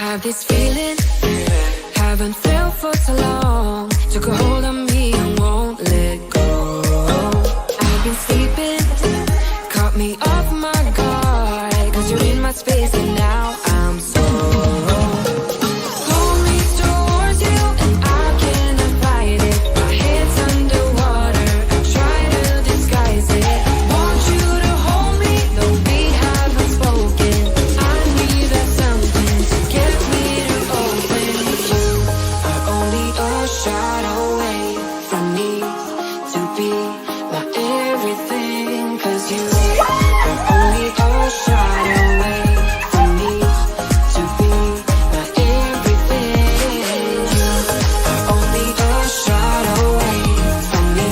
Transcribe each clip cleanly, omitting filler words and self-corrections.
Have this feeling, haven't felt for so long. Took a hold of me and won't let go. I've been sleeping, caught me off my guard. Cause you're in my space and now I'm so pull me towards you and I cannot fight it. My head's underwater, try to disguise it. Want you to hold me, though we haven't spoken. I need that something to get me to open. You are only a shot away from me to be my everything. Cause you are only a shot away from me to be my everything. You are only a shot away from me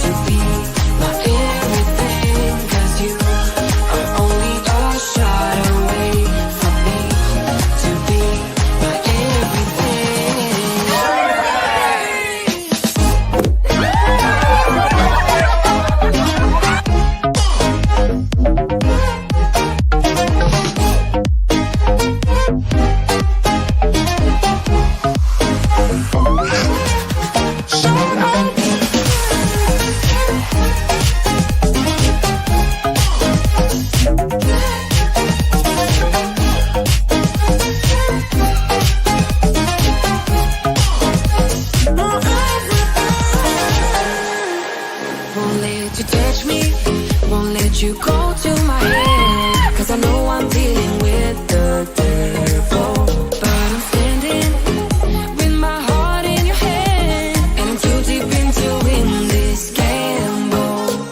to be my everything. Cause you are only a shot away from me to be my everything. Won't let you touch me, won't let you go to my head. Cause I know I'm dealing with the devil. But I'm standing with my heart in your hand, and I'm too deep into win this gamble.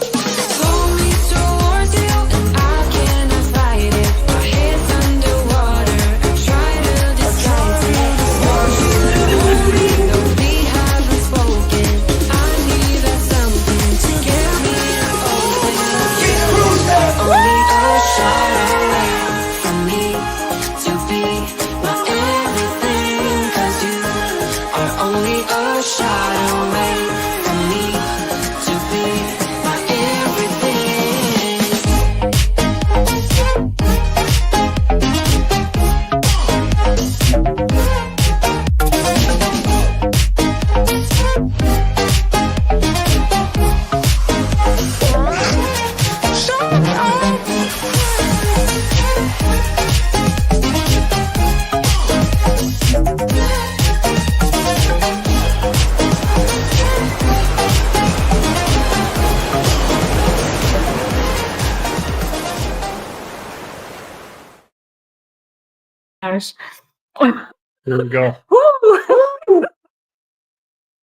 Pull me towards you and I cannot fight it. My head's underwater, try to disguise it. Want you to hold me, though we haven't spoken. I need that something to get me to open. Only a shot away from me to be my everything. Cause you are only a shot away from me to be my everything. Gosh. Here we go. Woo!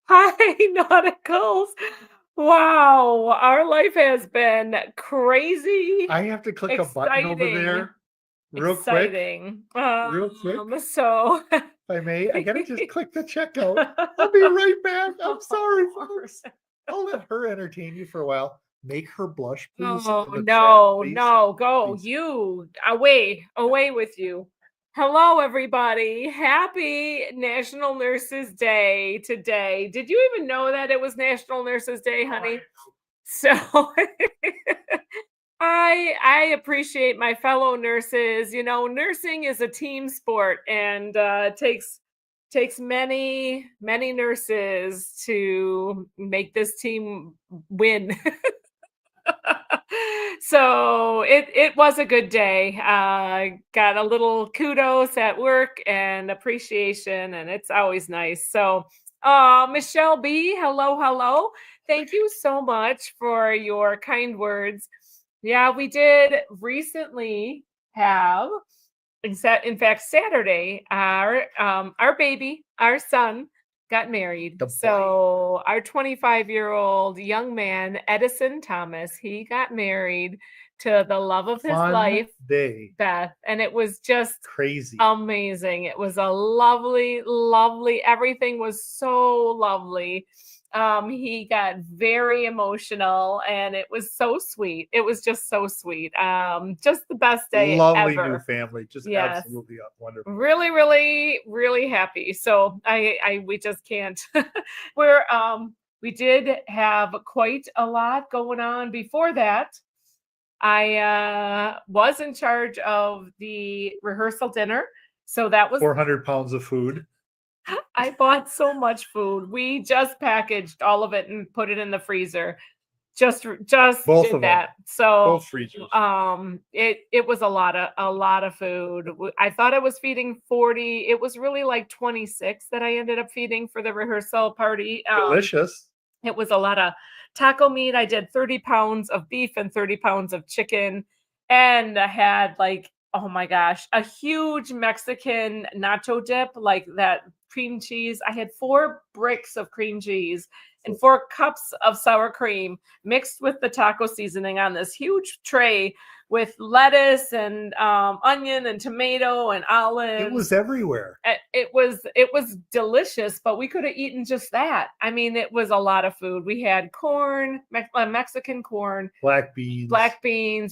Hi, Nauticals. Wow, our life has been crazy. I have to click a button over there real quick. Exciting. Real quick. So If I may, I gotta just click the checkout. I'll be right back. I'm sorry, folks. I'll let her entertain you for a while. Make her blush, please. Oh, in the chat, no, please. no, go. Please. You away with you. Hello, everybody. Happy National Nurses Day today. Did you even know that it was National Nurses Day, honey? So I appreciate my fellow nurses. You know, nursing is a team sport, and takes many nurses to make this team win. So it was a good day. Got a little kudos at work and appreciation, and it's always nice. So Michelle B, hello. Thank you so much for your kind words. Yeah, we did recently have, in fact, Saturday, our baby, our son, got married. The boy. So our 25-year-old young man, Edison Thomas, he got married to the love of his Fun life, day. Beth, and it was just Crazy. amazing. It was a lovely, everything was so lovely. He got very emotional, and it was so sweet. It was just so sweet. Just the best day Lovely ever. new family. Just Yes. absolutely wonderful. Really happy. So we just can't. We did have quite a lot going on before that. I was in charge of the rehearsal dinner So that was 400 pounds of food. I bought so much food. We just packaged all of it and put it in the freezer. Just Both did of them. that. So Both freezers. it was a lot of food. I thought I was feeding 40. It was really like 26 that I ended up feeding for the rehearsal party. Delicious. It was a lot of taco meat. I did 30 pounds of beef and 30 pounds of chicken. And I had like, oh my gosh, a huge Mexican nacho dip, like that cream cheese. I had 4 bricks of cream cheese and 4 cups of sour cream mixed with the taco seasoning on this huge tray with lettuce and onion and tomato and olives. It was everywhere. It was delicious, but we could have eaten just that. I mean, it was a lot of food. We had corn, Mexican corn, Black beans,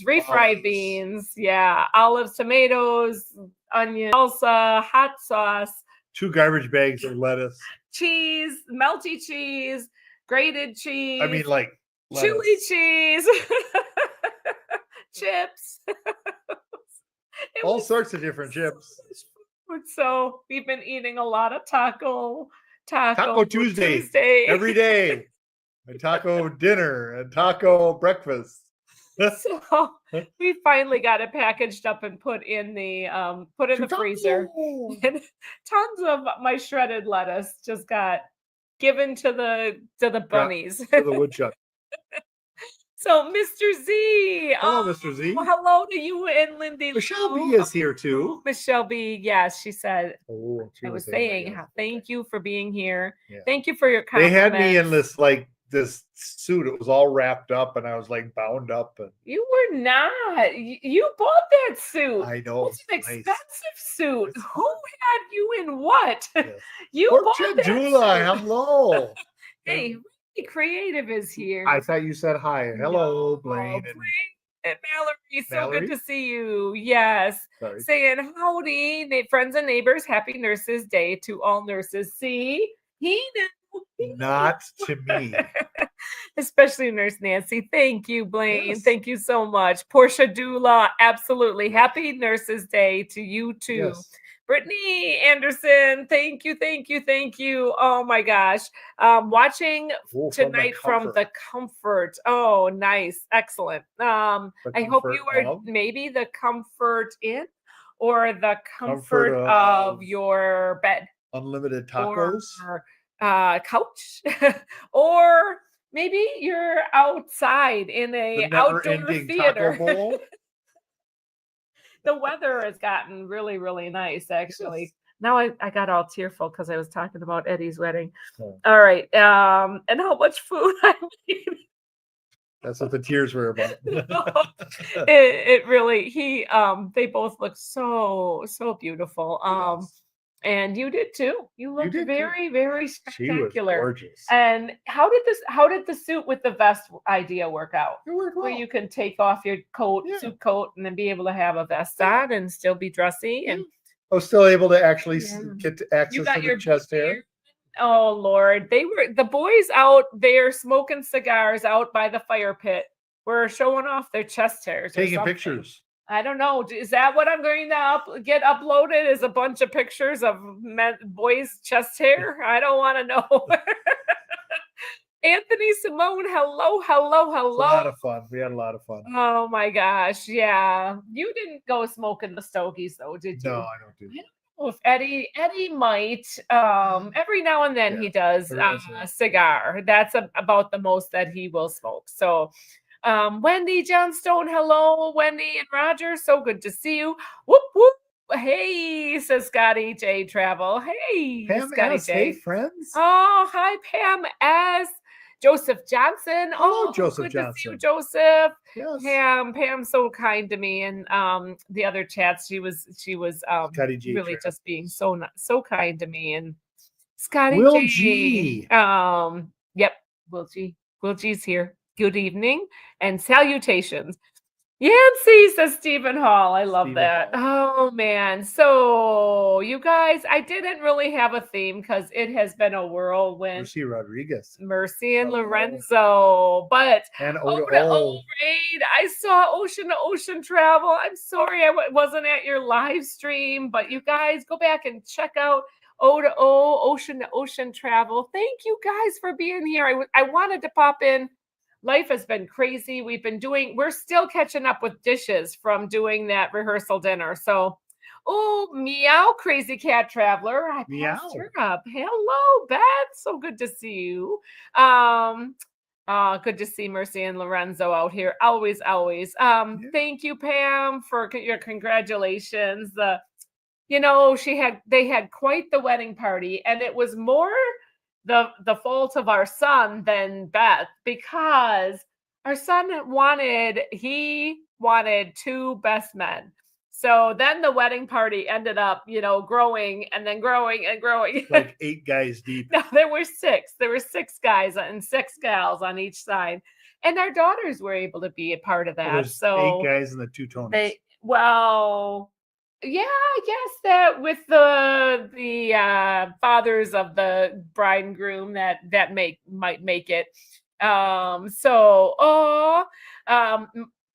refried olives. beans, yeah, olives, tomatoes, onion, salsa, hot sauce, 2 garbage bags of lettuce. cheese, melty cheese, grated cheese. I mean, like chili lettuce. cheese, chips. All sorts of different chips. So we've been eating a lot of Taco Tuesday. Every day. And taco dinner and taco breakfast. So we finally got it packaged up and put in the freezer. And tons of my shredded lettuce just got given to the bunnies. To the woodchuck. So Mr. Z. Hello, Mr. Z. Hello to you and Lindy. Michelle Lou. B is here too. Michelle B. Yes, she said. Oh, I was saying, thank you for being here. Yeah. Thank you for your They comments. had me in this suit. It was all wrapped up, and I was like bound up. And You were not. You bought that suit. I know. It's an nice. expensive suit. It's Who had you in what? Yes. You Pork bought chop that Jula, suit. hello. Hey, really creative is here. I thought you said hi. Hello, No, Blaine. and Mallory. So Mallory? good to see you. Yes. Sorry. Saying howdy, friends and neighbors. Happy Nurses Day to all nurses. See, he knew. Not to me. Especially Nurse Nancy. Thank you, Blaine. Yes. Thank you so much. Portia Dula, absolutely. Happy Nurses Day to you too. Yes. Brittany Anderson, thank you, thank you, thank you. Oh my gosh. Watching tonight from the comfort. Oh, nice. Excellent. I hope you are maybe the comfort in or the comfort of your bed. Unlimited tacos. Or couch. Or maybe you're outside in a outdoor theater. Taco bowl. The weather has gotten really, really nice, actually. Yes. Now I got all tearful because I was talking about Eddie's wedding. Oh. All right. And how much food I made. That's what the tears were about. it really, they both look so beautiful. Yes. And you did too. You looked very, very spectacular. She was gorgeous. And how did the suit with the vest idea work out? It worked well. Where you can take off your suit coat, and then be able to have a vest on and still be dressy. And I was still able to actually get access to your chest hair. Oh Lord, the boys out there smoking cigars out by the fire pit. Were showing off their chest hairs, taking pictures. I don't know. Is that what I'm going to get uploaded? Is a bunch of pictures of boys' chest hair? I don't want to know. Anthony Simone, hello. It's a lot of fun. We had a lot of fun. Oh my gosh, yeah. You didn't go smoking the stogies though, did you? No, I don't do that. I don't know if Eddie might. Every now and then he does a cigar. That's about the most that he will smoke. So. Wendy Johnstone, hello, Wendy and Roger. So good to see you. Whoop whoop. Hey, says Scotty J Travel. Hey, Pam Scotty S. J. Hey, friends. Oh, hi, Pam S. Joseph Johnson. Hello, Joseph good Johnson. To see you, Joseph. Yes. Pam's so kind to me, and the other chats, she was really just being so kind to me. And Scotty Will G. Yep, Will G. Will G's here. Good evening and salutations. Yancey, says Stephen Hall. I love Stephen that. Hall. Oh man. So you guys, I didn't really have a theme because it has been a whirlwind. Mercy Rodriguez. Mercy and Hello. Lorenzo. But And O Oda to O O. Raid, I saw Ocean to Ocean Travel. I'm sorry I wasn't at your live stream, but you guys go back and check out O to O, Ocean to Ocean Travel. Thank you guys for being here. I wanted to pop in. Life has been crazy. We're still catching up with dishes from doing that rehearsal dinner. So, oh, meow, crazy cat traveler. I passed her up. Hello, Beth. So good to see you. Good to see Mercy and Lorenzo out here. Always. Thank you, Pam, for your congratulations. They had quite the wedding party, and it was more the fault of our son than Beth, because our son wanted two best men. So then the wedding party ended up, growing and then growing and growing. Like 8 guys deep. No, there were 6. There were 6 guys and 6 gals on each side. And our daughters were able to be a part of that. So 8 guys and the 2 Tonys. Yeah, I guess that with the fathers of the bride and groom that might make it.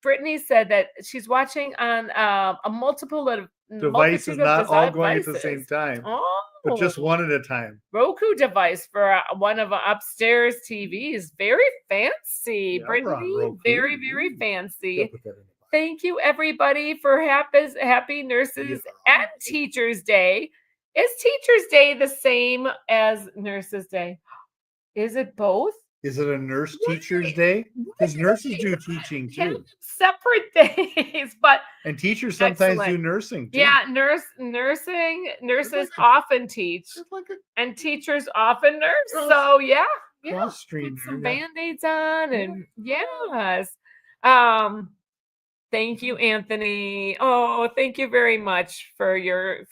Brittany said that she's watching on a multiple devices, not all going at the same time, but just one at a time. Roku device for one of upstairs TVs. Very fancy, Yeah, Brittany. Very, very fancy. Thank you, everybody, for happy Nurses and Teachers Day. Is Teachers Day the same as Nurses Day? Is it both? Is it a Nurse Teachers Day? Because nurses do teaching too. Separate days, and teachers sometimes do nursing too. Yeah, nurses often teach, and teachers often nurse. So yeah, put some Band-Aids on, and yes. Thank you, Anthony. Oh, thank you very much for your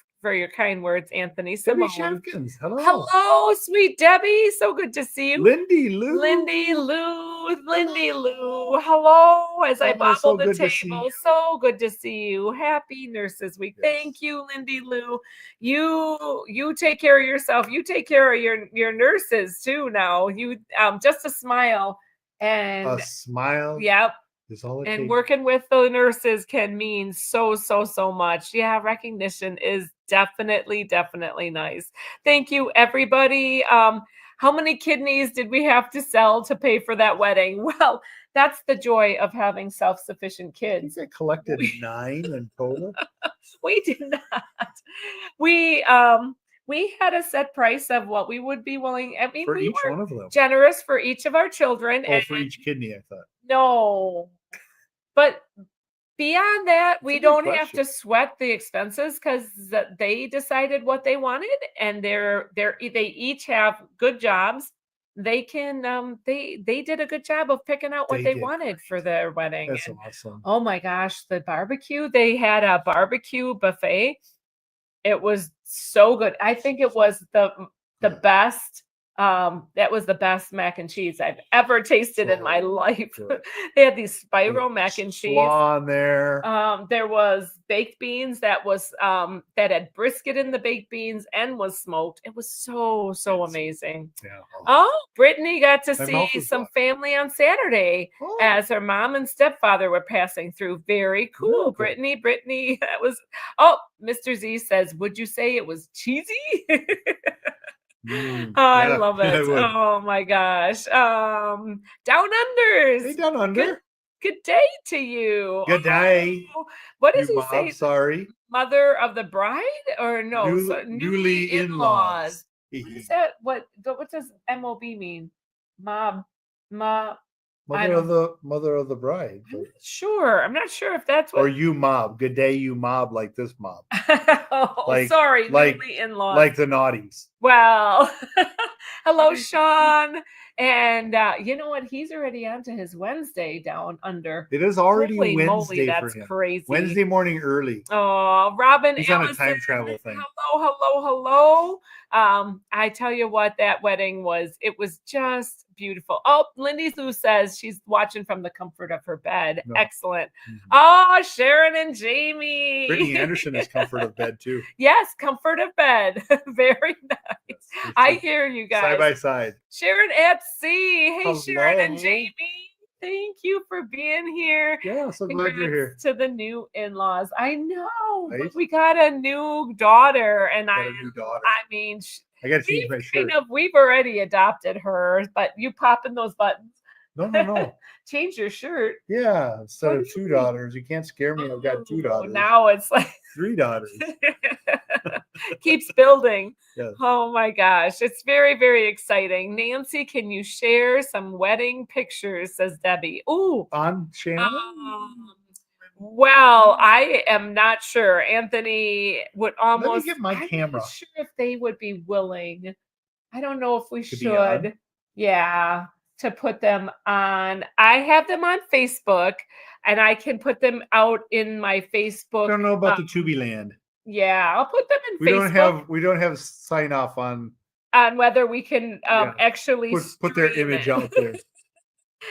kind words, Anthony. Debbie Shevkins, hello. Hello, sweet Debbie. So good to see you. Lindy Lou. Hello, as I bobble the table. So good to see you. Happy Nurses Week. Yes. Thank you, Lindy Lou. You take care of yourself. You take care of your nurses too now. You just a smile. And a smile. Yep. And takes. Working with the nurses can mean so much. Yeah, recognition is definitely nice. Thank you, everybody. How many kidneys did we have to sell to pay for that wedding? Well, that's the joy of having self-sufficient kids. I think I collected 9 in total. We did not. We had a set price of what we would be willing. I mean, we were one of them. Generous for each of our children. Oh, for each kidney, I thought. No, but beyond that, we don't have to sweat the expenses because they decided what they wanted, and they each have good jobs. They can they did a good job of picking out what they wanted for their wedding. That's awesome. Oh my gosh, the barbecue! They had a barbecue buffet. It was so good. I think it was the best. That was the best mac and cheese I've ever tasted in my life. They had these spiral mac and cheese on there. There was baked beans that had brisket in the baked beans and was smoked. It was so amazing. Yeah. Oh, Brittany got to see some family on Saturday as her mom and stepfather were passing through. Very cool. Brittany, that was. Oh, Mr. Z says, would you say it was cheesy? I love it. Oh my gosh. Down Unders. Hey, Down Under. Good day to you. Good day. What does he say? Sorry. Mother of the bride or no? Newly in-laws. Is that what does MOB mean? Mother of the bride. I'm not sure if that's what. Or you mob. Good day, you mob, like this mob. Sorry, like in-laws. Like the naughties. Well, hello, Sean. And you know what? He's already on to his Wednesday Down Under. It is already Holy Wednesday moly, that's for him. Crazy. Wednesday morning early. Oh, Robin. He's on a time travel thing. Hello. I tell you what, that wedding was. It was just beautiful. Oh, Lindy Lou says she's watching from the comfort of her bed. No. Excellent. Mhm. Oh, Sharon and Jamie. Brittany Anderson is comfort of bed too. Yes, comfort of bed. Very nice. Yes, I hear you guys. Side by side. Sharon at sea. Hey, Sharon and Hello. Jamie. Thank you for being here. Yeah, so glad you're here. Congrats to the new in-laws. I know. Right? We got a new daughter, and Got a new daughter. I mean, I got to change my shirt. we've already adopted her, but you popping those buttons. No. Change your shirt. Yeah, instead What of do you two mean? daughters, you can't scare me. I've got two daughters. Now it's like 3 daughters. keeps building. Yes. Oh my gosh, it's very, very exciting. Nancy, can you share some wedding pictures? Says Debbie. Ooh. On channel? Well, I am not sure. Anthony would Let me almost. get my I'm camera. not sure if they would be willing. I don't know if we To be on? should. Yeah, to put them on. I have them on Facebook, and I can put them out in my Facebook. I don't know about the Tubi land. Yeah, I'll put them in We Facebook. don't have sign off on Whether we can actually put their stream image it. out there.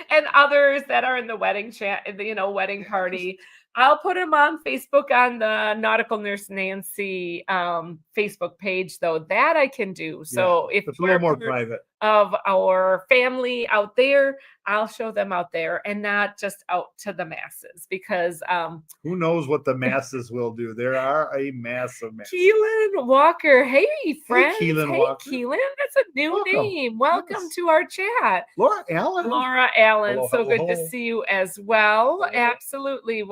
And others that are in the wedding chat, wedding party. I'll put them on Facebook on the Nautical Nurse Nancy Facebook page, though. That I can do. So if it's a little more you're private. of our family out there, I'll show them out there and not just out to the masses, because Who knows what the masses will do? There are a mass of masses. Keelan Walker. Hey, friends. Keelan Walker. Keelan. That's a new Welcome. name. Welcome Yes. to our chat. Laura Allen. Laura Allen, Hello, so good to hello. see you as well. Hello. Absolutely.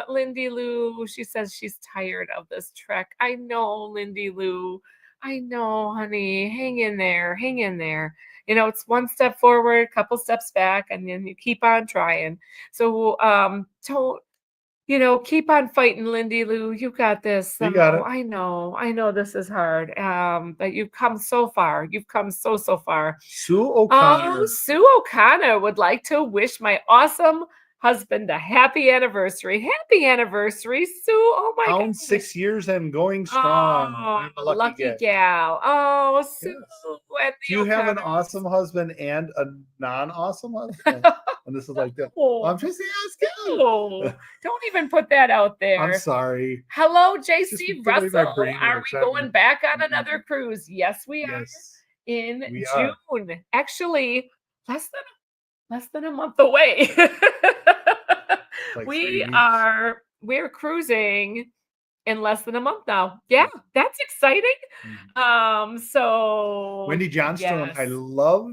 Lindy Lou, she says she's tired of this trek. I know, Lindy Lou. I know, honey. Hang in there. Hang in there. It's one step forward, couple steps back, and then you keep on trying. So don't keep on fighting, Lindy Lou. You got this. You got it. I know this is hard. But you've come so far. You've come so far. Sue O'Connor. Sue O'Connor would like to wish my awesome husband a happy anniversary. Happy anniversary, Sue. Oh my God. 6 years and going strong. I'm a lucky guy. gal. Oh, Sue. Yes. And Do you have an O'Connors. awesome husband and a non-awesome husband? And this is like that. Oh, I'm just asking. oh, don't even put that out there. I'm sorry. Hello, Just JC totally my Russell. brain Are works. we going back on another cruise? Yes, we are. Yes. In we June. are. Actually, less than a month away. Like 3 weeks. We're cruising in less than a month now. Yeah, that's exciting. So Wendy Johnstone, yes. I love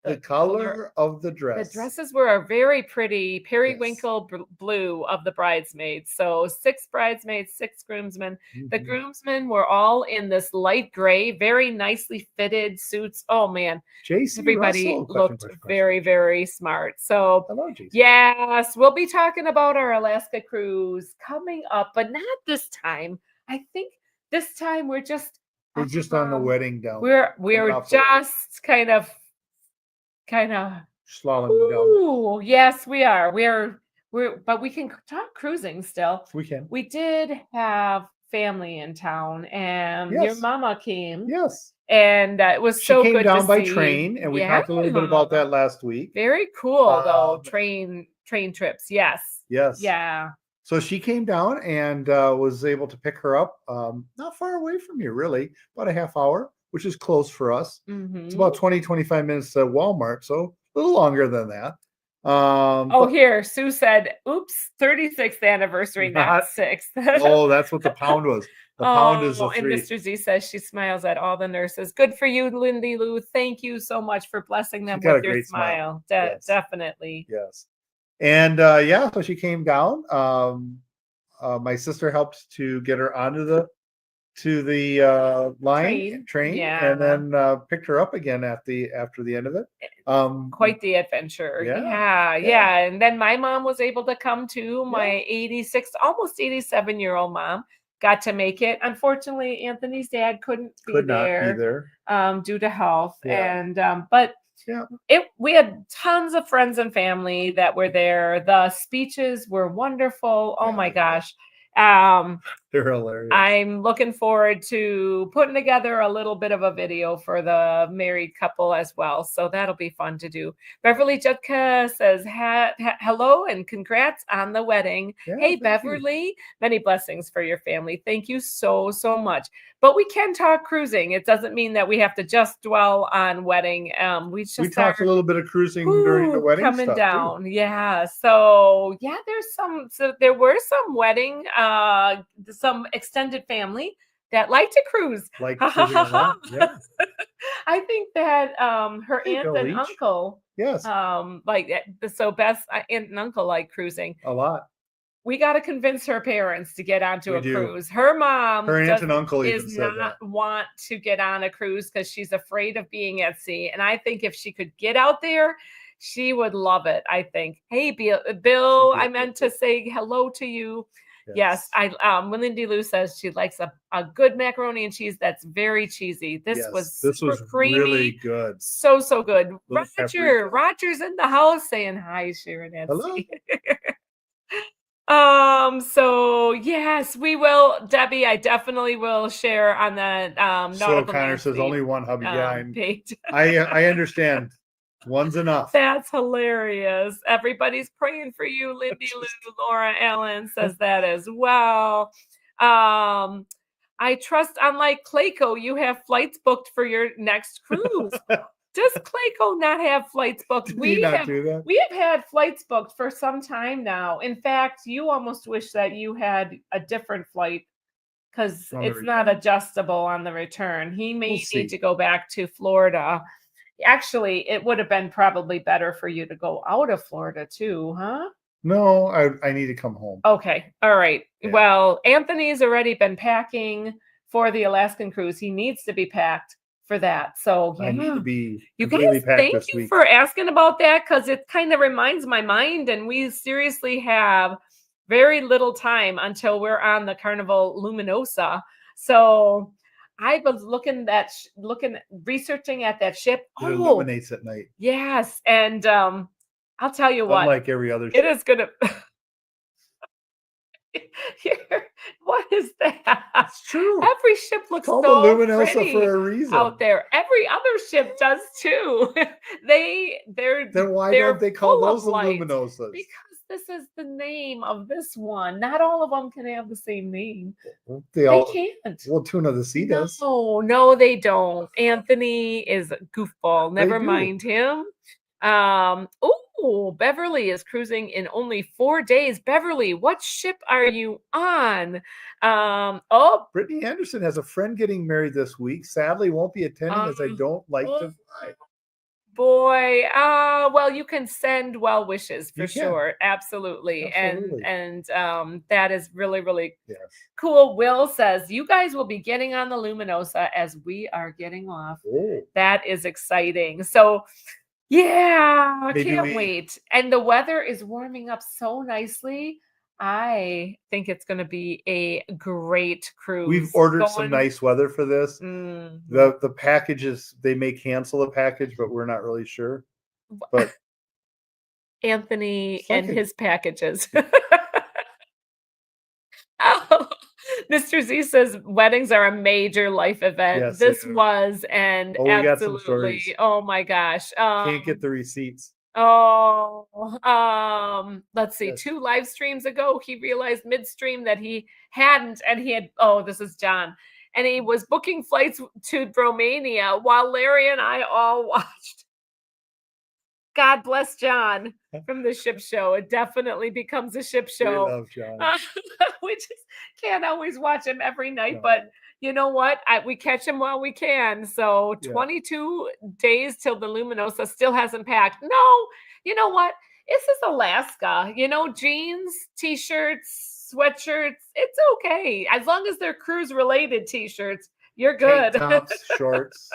the color color of the dress. The dresses were very pretty, periwinkle blue of the bridesmaids. So 6 bridesmaids, 6 groomsmen. The Mhm. groomsmen were all in this light gray, very nicely fitted suits. Oh man, JC everybody Russell, looked question. very, very smart. So Hello, JC. yes, we'll be talking about our Alaska cruise coming up, but not this time. I think this time we're just on the wedding down. We're off just kind of slalom down. ooh, yes, we are. But we can talk cruising still. We can. We did have family in town, and your Yes. mama came. Yes. And it was She so came good down to by see. train, and we talked a little bit about that last week. Very cool, though. Um, Train trips. Yes. Yes. Yeah. So she came down and was able to pick her up not far away from you, really, about a half hour, which is close for us. Mhm. It's about 20-25 minutes to Walmart, so a little longer than that. Here, Sue said, oops, 36th anniversary, not 6th. Oh, that's what the pound was. The pound is a and 3. Mr. Z says she smiles at all the nurses. Good for you, Lindy Lou. Thank you so much for blessing them got with a your great smile. smile. Yes. Definitely. Yes. And so she came down. My sister helped to get her onto the train, Yeah. and then picked her up again after the end of it. Quite the adventure. Yeah. And then my mom was able to come too. My 86, almost 87-year-old mom got to make it. Unfortunately, Anthony's dad could not be there due to health. Yeah. And but we had tons of friends and family that were there. The speeches were wonderful. Oh my gosh. They're hilarious. I'm looking forward to putting together a little bit of a video for the married couple as well. So that'll be fun to do. Beverly Jutka says, hello and congrats on the wedding. Yeah, Hey, thank you. Beverly, many blessings for your family. Thank you so, so much. But we can talk cruising. It doesn't mean that we have to just dwell on wedding. We talked a little bit of cruising during the wedding coming stuff down. too. Yeah. So yeah, there were some wedding, some extended family that like to cruise. Like cruising a lot. Yeah. I think that her aunt Bill and Leach. uncle, Yes, like so Beth's aunt and uncle like cruising. a lot. We got to convince her parents to get onto We a do. cruise. Her mom Her aunt and uncle even is said not that. want to get on a cruise because she's afraid of being at sea. And I think if she could get out there, she would love it. I think. Hey, Bill, I meant to say hello to you. Yes, when Lindy Lou says she likes a good macaroni and cheese that's very cheesy. This was super creamy, really good. so good. Little paprika. Roger's in the house saying hi, Sharon. Hello. So yes, we will, Debbie. I definitely will share on the So Connor says only one hubby. Page. I understand. One's enough. That's hilarious. Everybody's praying for you, Lindy Lou. Laura Allen says that as well. I trust, unlike Clayco, you have flights booked for your next cruise. Does Clayco not have flights booked? We have had flights booked for some time now. In fact, you almost wish that you had a different flight because it's not adjustable on the return. He may need to go back to Florida. Actually, it would have been probably better for you to go out of Florida too, huh? No, I need to come home. Okay. All right. Yeah. Well, Anthony's already been packing for the Alaskan cruise. He needs to be packed for that. So I need to be you completely guys, packed thank this you week. for asking about that because it kind of reminds my mind, and we seriously have very little time until we're on the Carnival Luminosa. So I was researching at that ship. It illuminates at night. Yes, and I'll tell you what. Unlike every other ship. It is gonna. What is that? It's true. Every ship looks so the Luminosa pretty for a reason out there. Every other ship does too. Then why don't they call those the Luminosas? Because this is the name of this one. Not all of them can have the same name. They can't. Well, Tuna the Sea does. No, they don't. Anthony is a goofball. Never mind him. Beverly is cruising in only 4 days. Beverly, what ship are you on? Brittany Anderson has a friend getting married this week. Sadly, won't be attending as I don't like to fly. Boy, well, you can send well wishes for sure. Absolutely. And that is really, really cool. Will says, you guys will be getting on the Luminosa as we are getting off. That is exciting. So yeah, I can't wait. And the weather is warming up so nicely. I think it's going to be a great cruise. We've ordered some nice weather for this. The packages, they may cancel the package, but we're not really sure. But Anthony and his packages. Mr. Z says weddings are a major life event. Yes, this was, and we absolutely. got some stories. Oh my gosh. Can't get the receipts. Let's see. 2 live streams ago, he realized midstream that he hadn't, and he had, this is John, and he was booking flights to Romania while Larry and I all watched. God bless John from the ship show. It definitely becomes a ship show. We love John. We just can't always watch him every night, but you know what? We catch him while we can. So 22 days till the Luminosa still hasn't packed. No, you know what? This is Alaska. Jeans, t-shirts, sweatshirts. It's okay. As long as they're cruise-related t-shirts, you're good. Tank tops, shorts.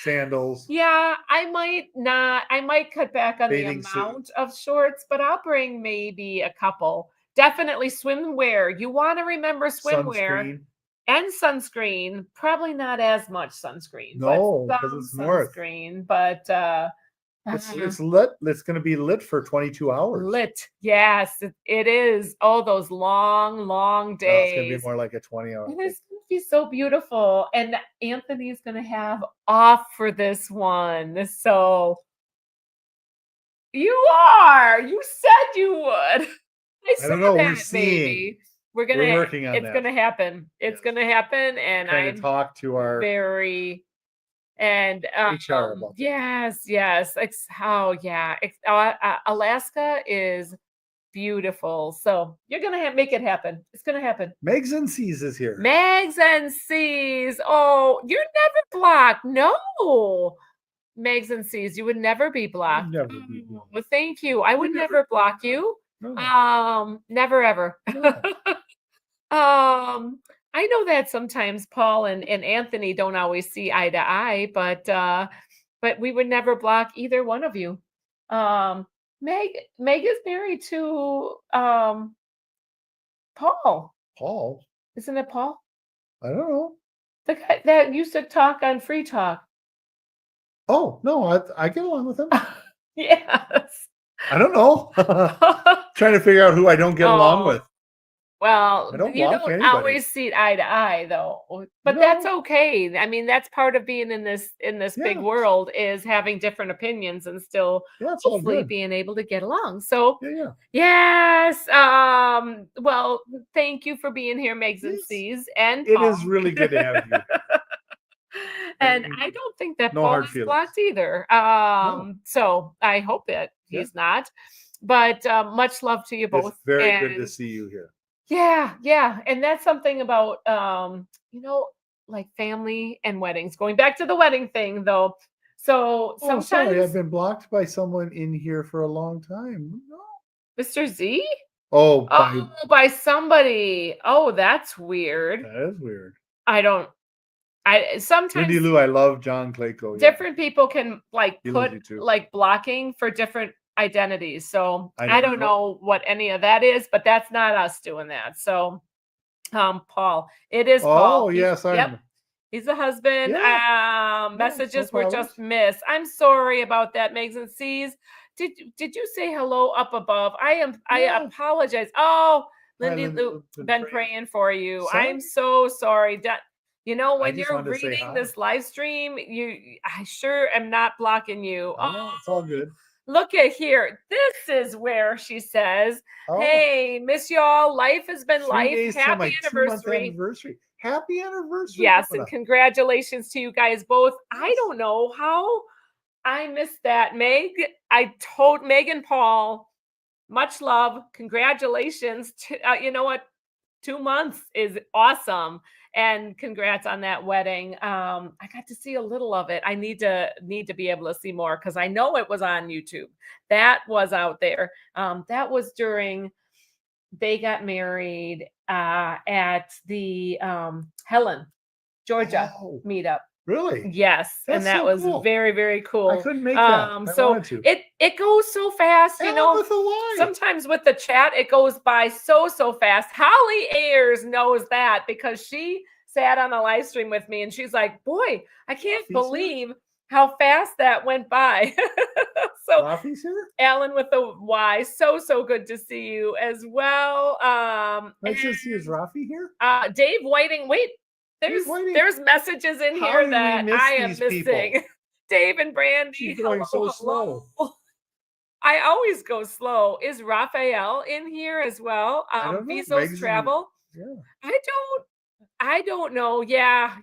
Sandals. Yeah, I might cut back on the amount of shorts, but I'll bring maybe a couple. Definitely swimwear. You want to remember swimwear and sunscreen. Probably not as much sunscreen. No, because it's north. Sunscreen, but It's lit. It's going to be lit for 22 hours. Lit. Yes, it is. Oh, those long, long No, it's going to be days. more like a 20-hour. And it's going to be so beautiful. And Anthony's going to have off for this one. So you are. You said you would. I I don't know. saw We're that, seeing. baby. We're working on it's that. gonna happen. It's Yes. gonna happen, and Trying to I'm talk to our very and HR about that. yes, Alaska is beautiful. So you're gonna make it happen. It's gonna happen. Megs and C's is here. Megs and C's. Oh, you're never blocked. No. Megs and C's, you would never be blocked. Never be blocked. Well, thank you. I would never block you. No. Never ever. No. I know that sometimes Paul and Anthony don't always see eye to eye, but we would never block either one of you. Meg is married to Paul. Paul? Isn't it Paul? I don't know. The guy that used to talk on Free Talk. Oh, no, I get along with him. Yes. I don't know. Trying to figure out who I don't get along with. Well, I don't you block don't anybody. always see eye to eye, though. But that's okay. I mean, that's part of being in this big world, is having different opinions and still hopefully being able to get along. So yes. Well, thank you for being here, Megs and C's, and It Paul. is really good to have you. And I don't think that No Paul hard is feelings. blocked either. So I hope that he's not. But much love to you both. It's very good to see you here. Yeah. And that's something about like family and weddings. Going back to the wedding thing, though. So sometimes sorry, I've been blocked by someone in here for a long time. No. Mr. Z? Oh, by somebody. Oh, that's weird. That is weird. Sometimes Lindy Lou, I love John Clayco. Different people can put too. blocking for different identities. So I don't know what any of that is, but that's not us doing that. So Paul, it is Paul. Oh, yes, I know. He's the husband. Messages were just missed. I'm sorry about that, Megs and C's. Did you say hello up above? I apologize. Oh, Lindy Lou, been praying for you. I'm so sorry. When you're reading this live stream, I sure am not blocking you. Oh, it's all good. Look at here. This is where she says, hey, miss y'all. Life has been life. Happy anniversary. Happy anniversary. Yes, and congratulations to you guys both. I don't know how I missed that. Meg, I told Meg and Paul, much love. Congratulations. You know what? 2 months is awesome. And congrats on that wedding. I got to see a little of it. I need to be able to see more, because I know it was on YouTube. That was out there. That was during they got married at the Helen, Georgia meetup. Really? Yes. And that was cool. very, very cool. I couldn't make that. It goes so fast, sometimes with the chat, it goes by so fast. Holly Ayers knows that, because she sat on a live stream with me and she's like, boy, I can't believe how fast that went by. So Rafi's here? Alan with the Y. So good to see you as well. Nice to see. Is Rafi here? Dave Whiting. Wait. There's messages in here that I am missing. Dave and Brandy. She's going so slow. I always go slow. Is Raphael in here as well? Bezos Travel. Yeah. I don't know. Yeah.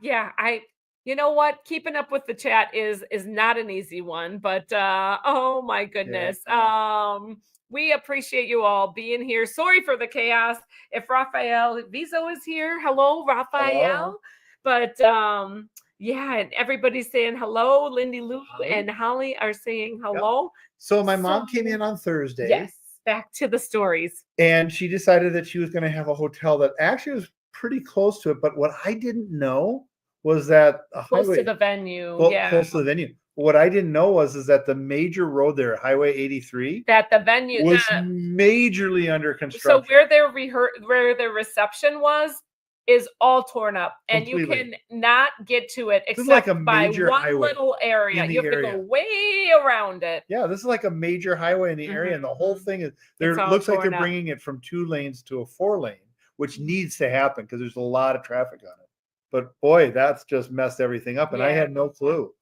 You know what? Keeping up with the chat is not an easy one, but oh my goodness. We appreciate you all being here. Sorry for the chaos. If Raphael Vizo is here, hello, Raphael. But and everybody's saying hello. Lindy Lou and Holly are saying hello. So my mom came in on Thursday. Yes, back to the stories. And she decided that she was going to have a hotel that actually was pretty close to it. But what I didn't know was that close to the venue. Close to the venue. What I didn't know is that the major road there, Highway 83, that the venue was majorly under construction. So where their reception was, is all torn up, and you Completely. can not get to it This is like except a by major one highway little area. in the You have to go area. way around it. Yeah, this is like a major highway in the area, and the whole Mhm. thing is It's all looks like they're torn up. bringing it from 2 lanes to a 4 lane, which needs to happen because there's a lot of traffic on it. But boy, that's just messed everything up, and I Yeah. had no clue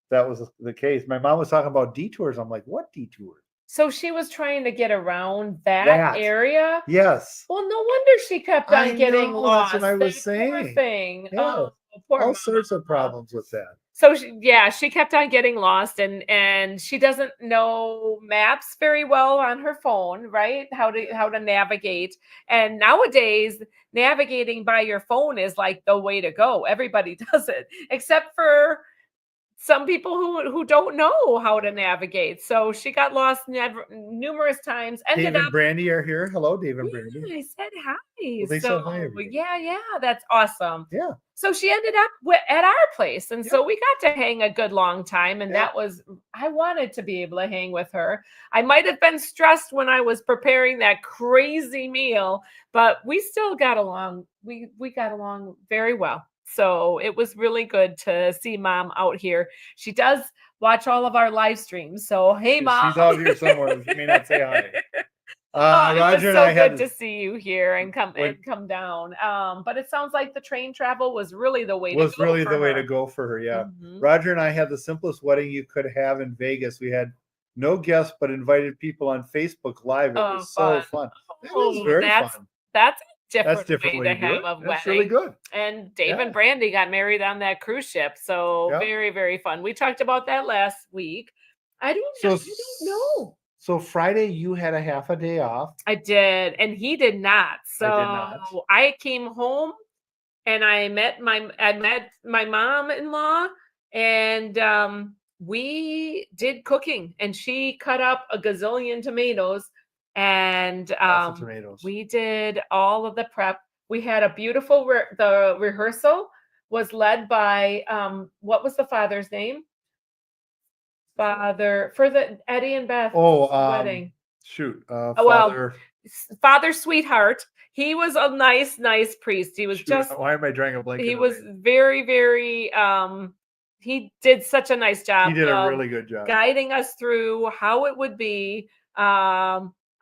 that was the case. My mom was talking about detours. I'm like, "What detours?" So she was trying to get around that That. area. Yes. Well, no wonder she kept I on getting know, that's lost. what I was That poor saying. thing. Yeah. Oh, poor All sorts of mama. problems with that. So she kept on getting lost, and she doesn't know maps very well on her phone, right? How to navigate. And nowadays, navigating by your phone is like the way to go. Everybody does it, except for some people who don't know how to navigate. So she got lost numerous times. Dave Ended and up. Brandy are here. Hello, Dave and Brandy. Yeah, I said hi. Well, they said hi, everybody. Yeah, that's awesome. Yeah. So she ended up at our place, and so Yep. we got to hang a good long time, and Yep. that was I wanted to be able to hang with her. I might have been stressed when I was preparing that crazy meal, but we still got along. We got along very well. So it was really good to see mom out here. She does watch all of our live streams. So hey, mom. She's out here somewhere. She may not say hi. Oh, it was Roger and so I had good to see you here and come down. But it sounds like the train travel was really the way to was go really for the way her. to go for her. Yeah. Mhm. Roger and I had the simplest wedding you could have in Vegas. We had no guests, but invited people on Facebook Live. It Oh, was so fun. It was very fun. That's a That's a different different way way to to do have it. a That's really wedding. good. And Dave Yeah. and Brandy got married on that cruise ship. So Yeah. very, very fun. We talked about that last week. I don't know. So Friday you had a half a day off. I did, and he did not. So I did not. I came home and I met my mom-in-law, and we did cooking, and she cut up a gazillion tomatoes, and Lots of tomatoes. we did all of the prep. We had a beautiful the rehearsal was led by what was the father's name? Father for the Eddie and Beth's wedding. Shoot. Well, Father. Father Sweetheart. He was a nice priest. He was Shoot, just why am I drawing a blank? he was very, very he did such a nice job. He did a really good job guiding us through how it would be.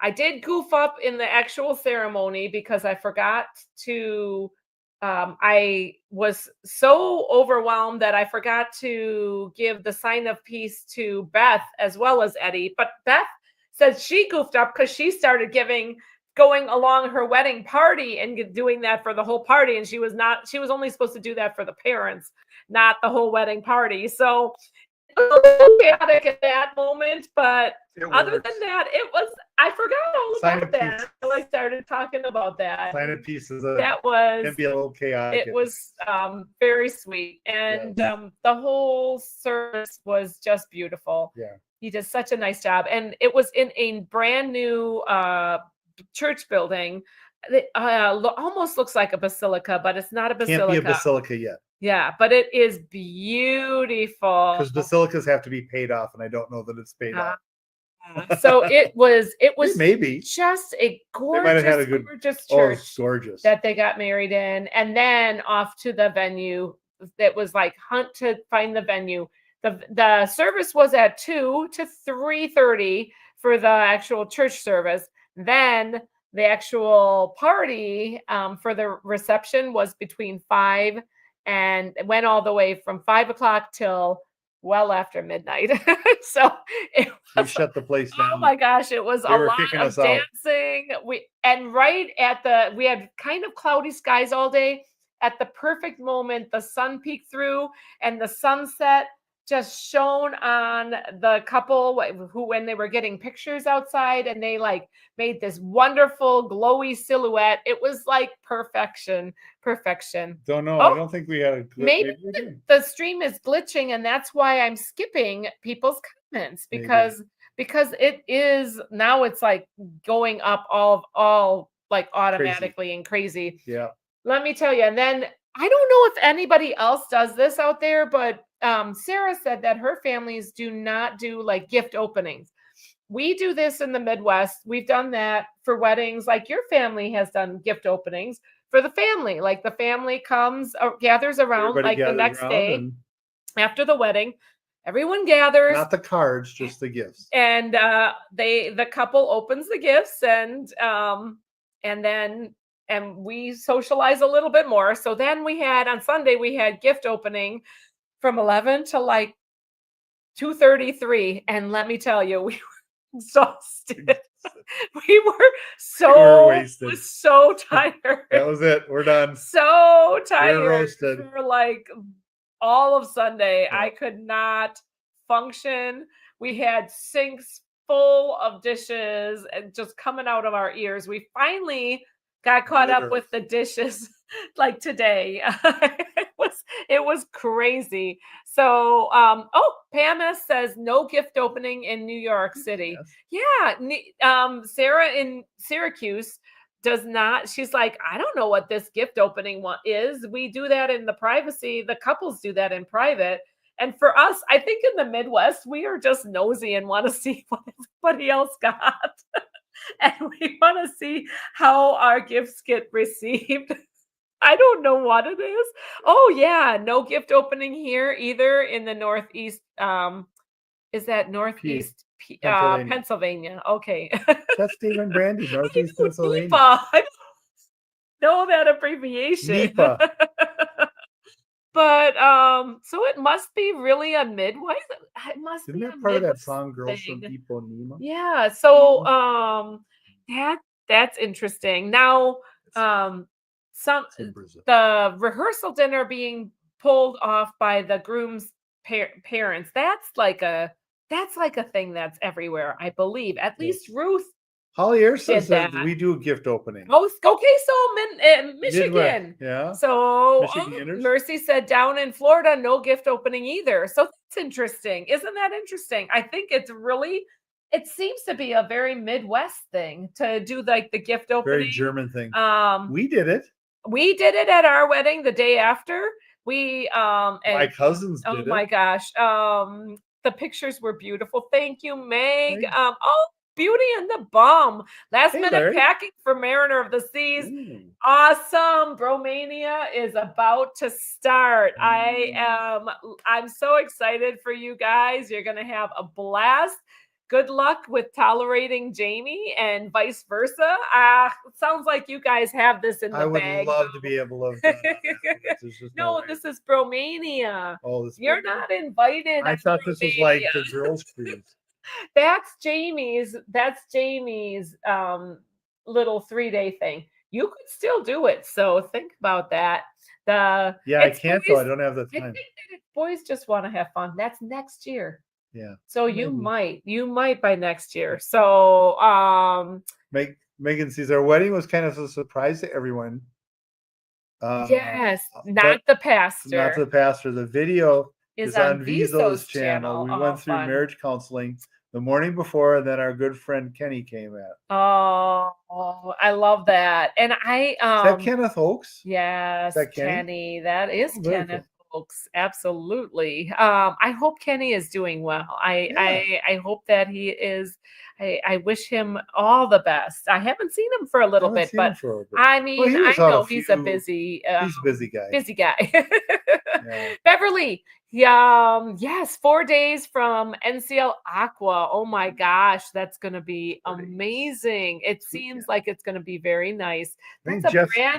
I did goof up in the actual ceremony because I forgot to I was so overwhelmed that I forgot to give the sign of peace to Beth as well as Eddie. But Beth said she goofed up because she started going along her wedding party and doing that for the whole party, and she was only supposed to do that for the parents, not the whole wedding party. So it was a little chaotic at that moment, but other than that, I forgot all about that until I started talking about that. Sign of peace is can be a little chaotic. It was very sweet, and the whole service was just beautiful. Yeah, he did such a nice job, and it was in a brand new church building. It almost looks like a basilica, but it's not a basilica. Can't be a basilica yet. Yeah, but it is beautiful. Because basilicas have to be paid off, and I don't know that it's paid off. So it was maybe just a gorgeous, might have had a good, gorgeous church. Oh, gorgeous. That they got married in, and then off to the venue. That was like hunt to find the venue. The service was at 2 to 3:30 for the actual church service. Then the actual party for the reception was between 5 and it went all the way from 5 o'clock till well after midnight. So we shut the place down. Oh my gosh, it was a lot of dancing. We had kind of cloudy skies all day. At the perfect moment, the sun peeked through and the sunset just shone on the couple who, when they were getting pictures outside, and they like made this wonderful glowy silhouette. It was like perfection. Don't know. I don't think we had a maybe the stream is glitching, and that's why I'm skipping people's comments because it is now it's like going up all like automatically and crazy. Yeah. Let me tell you, and then I don't know if anybody else does this out there, but Sarah said that her families do not do like gift openings. we do this in the Midwest. We've done that for weddings. Like your family has done gift openings for the family. Like the family comes or gathers around Everybody like the gathers next around day and after the wedding. Everyone gathers. not the cards, just the gifts. And the couple opens the gifts and then we socialize a little bit more. So then we had on Sunday we had gift opening from 11 to like 2:33, and let me tell you, we were exhausted. We were wasted. so tired. That was it. We're done. So tired. We're roasted. For like all of Sunday. Yeah. I could not function. We had sinks full of dishes and just coming out of our ears. We finally got caught up with the dishes like today. It was crazy. So Pam S says no gift opening in New York City. Yes. Yeah. Sarah in Syracuse does not. She's like, I don't know what this gift opening one is. We do that in the privacy. The couples do that in private. And for us, I think in the Midwest, we are just nosy and want to see what everybody else got. And we want to see how our gifts get received. I don't know what it is. Oh, yeah. No gift opening here either in the Northeast. Is that Northeast Pennsylvania? Okay. That's Steve and Brandy, Northeast Pennsylvania. I don't know that abbreviation. NEPA. But so it must be really a Midwest. It must Isn't be that a part of that Midwest song Girls thing. from Ipanema? Yeah. So that's interesting. Now the rehearsal dinner being pulled off by the groom's parents. That's like a thing that's everywhere, I believe. At least Ruth. Holly Air says that we do a gift opening. Oh, okay. So Michigan. Yeah. So Michiganders? Mercy said down in Florida, no gift opening either. So that's interesting. Isn't that interesting? I think it seems to be a very Midwest thing to do like the gift opening. Very German thing. We did it. We did it at our wedding the day after. My cousins did it. Oh my gosh. The pictures were beautiful. Thank you, Meg. Beauty and the Bum. Last minute Larry. packing for Mariner of the Seas. Ooh. Awesome. Bromania is about to start. I'm so excited for you guys. You're going to have a blast. Good luck with tolerating Jamie and vice versa. It sounds like you guys have this in the bag. I would love to be able to have done that. No, this is Bromania. Oh, You're not invited. I thought this was like the girls' cruise. That's Jamie's little 3-day thing. You could still do it. So think about that. I can't though. I don't have the time. I think that if boys just want to have fun, that's next year. Yeah. So maybe. you might by next year. So Megan sees our wedding was kind of a surprise to everyone. Yes, not the pastor. Not the pastor. The video is on Vizo's channel. We went through fun. Marriage counseling the morning before, and then our good friend Kenny came at. Oh, I love that. And is that Kenneth Oakes? Yes, is that Kenny. That is Kenneth Oakes. Absolutely. I hope Kenny is doing well. I hope that he is. I wish him all the best. I haven't seen him for a little bit, but I mean, I know he's a busy guy. Busy guy. Yeah. Beverly, yes, 4 days from NCL Aqua. Oh my gosh, that's going to be amazing. It seems like it's going to be very nice. I think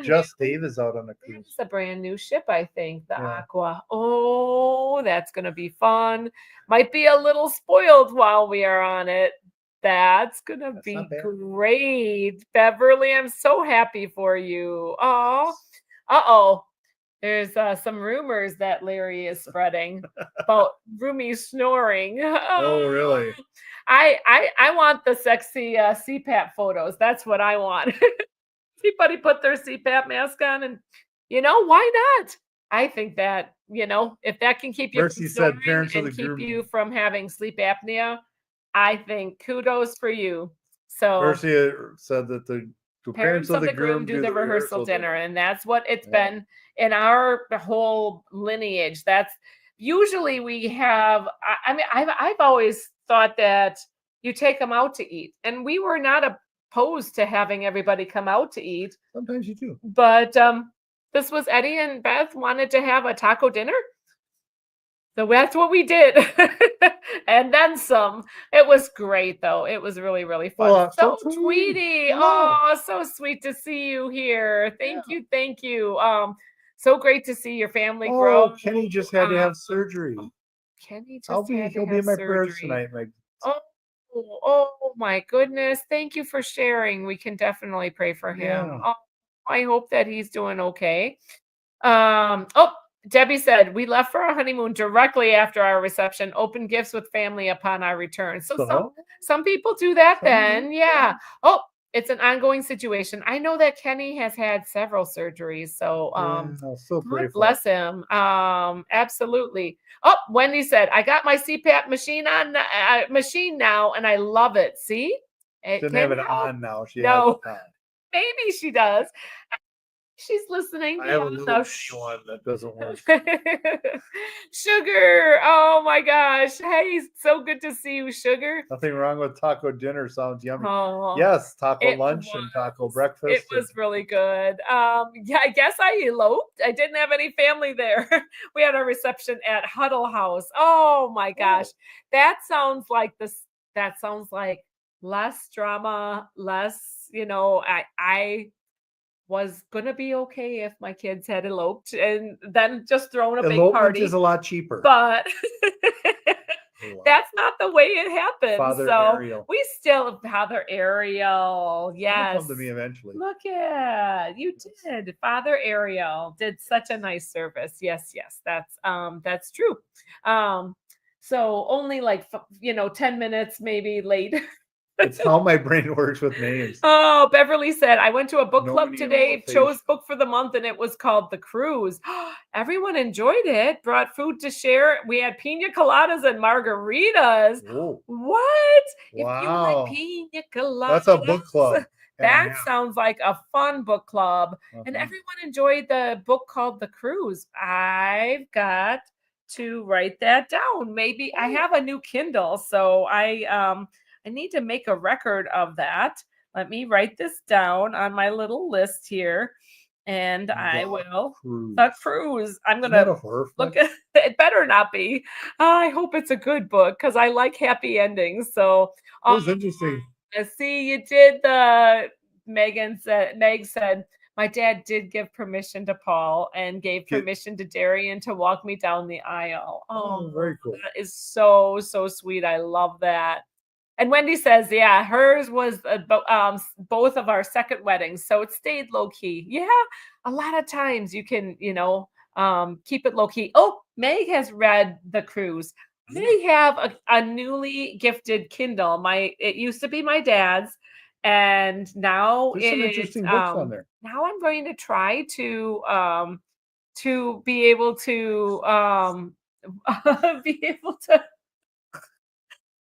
Just Dave is out on a cruise. It's a brand new ship, I think, the Aqua. Oh, that's going to be fun. Might be a little spoiled while we are on it. That's going to be great. Beverly, I'm so happy for you. Oh, uh-oh. There's some rumors that Larry is spreading about Rumi snoring. Oh, really? I want the sexy CPAP photos. That's what I want. Everybody put their CPAP mask on and, why not? I think that, if that can keep you from snoring and keep you from having sleep apnea, I think kudos for you. So Mercy said that the parents of the groom do the rehearsal dinner, and that's what it's been in our whole lineage. That's usually we have. I mean, I've always thought that you take them out to eat. And we were not opposed to having everybody come out to eat. Sometimes you do. But this was Eddie and Beth wanted to have a taco dinner. So that's what we did. And then some. It was great, though. It was really, really fun. Well, So, so Tweety, hello. oh, so sweet to see you here. Thank you. Thank you. So great to see your family grow. Oh, Kenny just had to have surgery. Kenny just He'll be in my prayers tonight. Oh my goodness. Thank you for sharing. We can definitely pray for him. Yeah. Oh, I hope that he's doing okay. Debbie said, we left for our honeymoon directly after our reception, open gifts with family upon our return. So some people do that then. Yeah. Oh, it's an ongoing situation. I know that Kenny has had several surgeries. So God bless him. Absolutely. Oh, Wendy said, I got my CPAP machine now, and I love it. See? She doesn't have it on now. She has it on. Maybe she does. She's listening. I have a little one that doesn't work. Sugar. Oh my gosh. Hey, so good to see you, Sugar. Nothing wrong with taco dinner. Sounds yummy. Oh, yes, taco lunch and taco breakfast. It was really good. Yeah, I guess I eloped. I didn't have any family there. We had a reception at Huddle House. Oh my gosh. That sounds like less drama, less, I was gonna be okay if my kids had eloped and then just thrown a big party. Is a lot cheaper, but that's not the way it happened. Father so Ariel. We still Father Ariel. Yes, come to me eventually. Look at you did. Father Ariel did such a nice service. Yes, that's true. So only 10 minutes maybe late. It's how my brain works with names. Oh, Beverly said, I went to a book club today, chose book for the month, and it was called The Cruise. Everyone enjoyed it, brought food to share. We had pina coladas and margaritas. Whoa. What? Wow. If you like pina coladas. That's a book club. That sounds like a fun book club. And everyone enjoyed the book called The Cruise. I've got to write that down. Maybe I have a new Kindle, so I need to make a record of that. Let me write this down on my little list here. And I will. The Cruise. I'm going to look at it. Better not be. I hope it's a good book because I like happy endings. So it was interesting. See, you did Meg said, my dad did give permission to Paul and gave permission to Darian to walk me down the aisle. Oh, very cool. That is so, so sweet. I love that. And Wendy says, yeah, hers was both of our second weddings. So it stayed low key. Yeah, a lot of times you can, keep it low key. Oh, Meg has read The Cruise. They have a newly gifted Kindle. It used to be my dad's. And now there's some interesting books on there. Now I'm going to try to be able to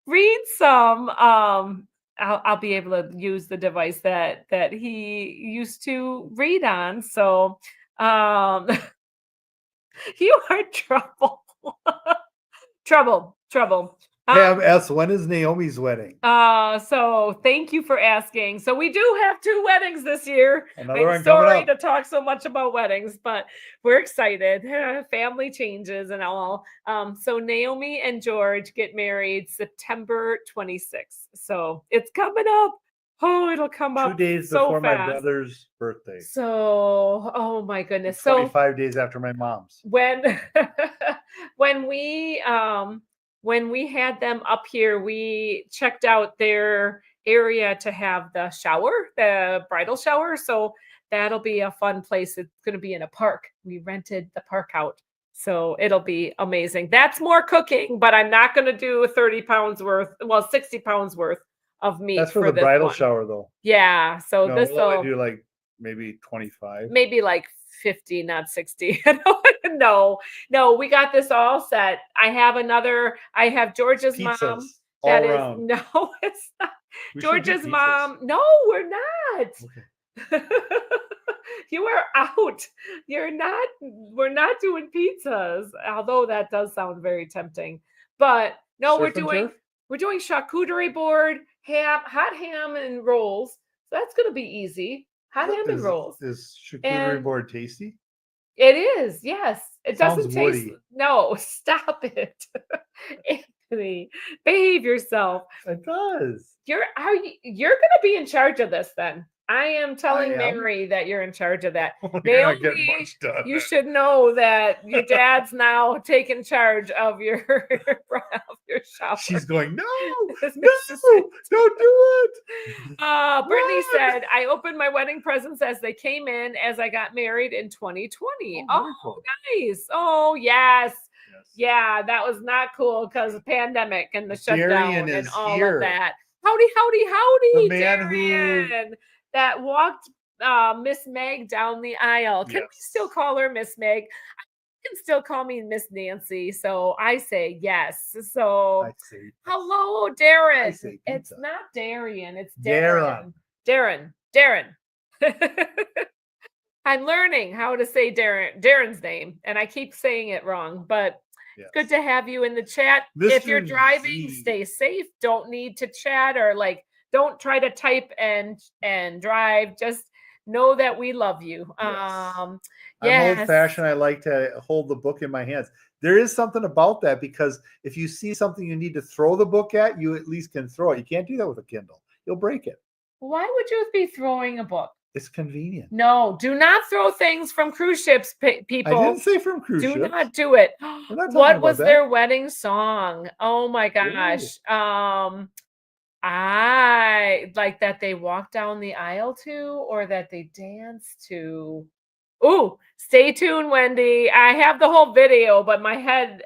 read some. I'll be able to use the device that he used to read on. So you are trouble. Pam S, when is Naomi's wedding? So thank you for asking. So we do have 2 weddings this year. I'm sorry to talk so much about weddings, but we're excited. Family changes and all. So Naomi and George get married September 26th. So it's coming up. Oh, it'll come up 2 days so before fast. My brother's birthday. So, oh my goodness. 25 days after my mom's. When we had them up here, we checked out their area to have the bridal shower. So that'll be a fun place. It's going to be in a park. We rented the park out. So it'll be amazing. That's more cooking, but I'm not going to do 60 pounds worth of meat. That's for the bridal shower, though. Yeah. So this will do maybe 25. Maybe 50, not 60. No, we got this all set. I have George's pizzas mom. All around. No, it's not. George's mom. No, we're not. Okay. You are out. We're not doing pizzas. Although that does sound very tempting. But no, we're doing We're doing charcuterie board, hot ham and rolls. So that's going to be easy. Hot ham and rolls. Is charcuterie And board tasty? it is, yes. It Sounds doesn't taste. woody. No, stop it, Anthony. Behave yourself. It does. You're gonna be in charge of this then. I am telling am? Mary that you're in charge of that. You're not getting Naomi, much done. you should know that your dad's now taking charge of your of your shop. She's going, no, This no, don't do it. Brittany What? said, I opened my wedding presents as they came in as I got married in 2020. Oh, Oh, very cool. nice. Oh, yes. Yes. Yeah, that was not cool because of pandemic and the shutdown Darian and is all here. of that. Howdy, howdy, howdy, The man who- Darian, that walked Miss Meg down the aisle. Can we Yes. still call her Miss Meg? You can still call me Miss Nancy. So I say yes. So I see. hello, Darren. I say It's pizza. not Darian, it's Darren. Darren. I'm learning how to say Darren's name, and I keep saying it wrong, but Yes. good to have you in the chat. If you're Mr. driving, Z. stay safe. Don't need to chat or don't try to type and drive. Just know that we love you. Yes. I'm I'm old fashioned. I like to hold the book in my hands. There is something about that because if you see something you need to throw the book at, you at least can throw it. You can't do that with a Kindle. You'll break it. Why would you be throwing a book? It's convenient. No, do not throw things from cruise ships, people. I didn't say from cruise Do ships. not do it. not talking What about was that. their wedding song? Oh my gosh. I like that they walked down the aisle to or that they danced to. Ooh, stay tuned, Wendy. I have the whole video, but my head